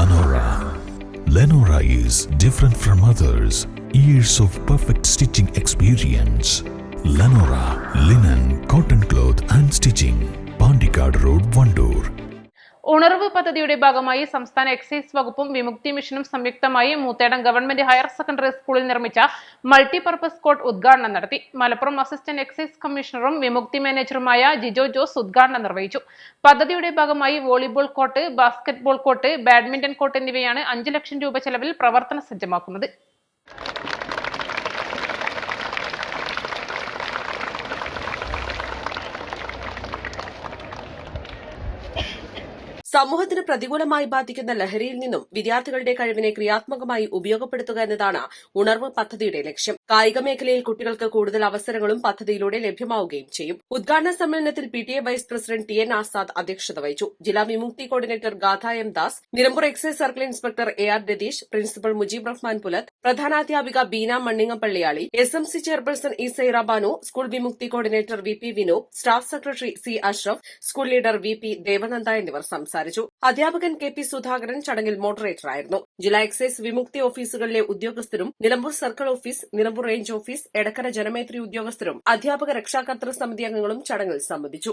Lenora. Lenora is different from others. Years of perfect stitching experience. Lenora linen, cotton cloth and stitching. Pandikad Road, Vandoor. ഉണർവ് പദ്ധതിയുടെ ഭാഗമായി സംസ്ഥാന excise വകുപ്പും വിമുക്തി മിഷനും സംയുക്തമായി മൂത്തേടം ഗവൺമെന്റ് ഹയർ സെക്കൻഡറി സ്കൂളിൽ നിർമ്മിച്ച മൾട്ടിപർപ്പസ് കോർട്ട് ഉദ്ഘാടനം നടത്തി. മലപ്പുറം അസിസ്റ്റന്റ് എക്സൈസ് കമ്മീഷണറും വിമുക്തി മാനേജറുമായ ജിജോ ജോസ് ഉദ്ഘാടനം നിർവഹിച്ചു. പദ്ധതിയുടെ ഭാഗമായി volleyball court, basketball court, badminton court എന്നിവയാണ് 5 ലക്ഷം രൂപ ചെലവിൽ പ്രവർത്തന സജ്ജമാക്കുന്നത്. സമൂഹത്തിന് പ്രതികൂലമായി ബാധിക്കുന്ന ലഹരിയിൽ നിന്നും വിദ്യാർത്ഥികളുടെ കഴിവിനെ ക്രിയാത്മകമായി ഉപയോഗപ്പെടുത്തുക എന്നതാണ് ഉണർവ് പദ്ധതിയുടെ ലക്ഷ്യം. കായിക മേഖലയിൽ കുട്ടികൾക്ക് കൂടുതൽ അവസരങ്ങളും പദ്ധതിയിലൂടെ ലഭ്യമാവുകയും ചെയ്യും. ഉദ്ഘാടന സമ്മേളനത്തിൽ PTA vice president TN Azad അധ്യക്ഷത വഹിച്ചു. ജില്ലാ Vimukthi coordinator Gatha M Das, Nilambur excise circle inspector AR Ratheesh, principal Mujeeb Rahman Pulath, പ്രധാനാധ്യാപിക Beena Manningappalliyali, SMC chairperson E Saira Banu, school Vimukthi coordinator VP Vinob, staff secretary C Ashraf, school leader VP Devananda എന്നിവർ സംസാരിച്ചു. അധ്യാപകൻ KP സുധാകരൻ ചടങ്ങിൽ മോഡറേറ്ററായിരുന്നു. ജില്ലാ എക്സൈസ് വിമുക്തി ഓഫീസുകളിലെ ഉദ്യോഗസ്ഥരും Nilambur circle office, Nilambur range office, Edakkara Janamaithri ഉദ്യോഗസ്ഥരും അധ്യാപക രക്ഷാകർതൃ സമിതി അംഗങ്ങളും ചടങ്ങിൽ സംബന്ധിച്ചു.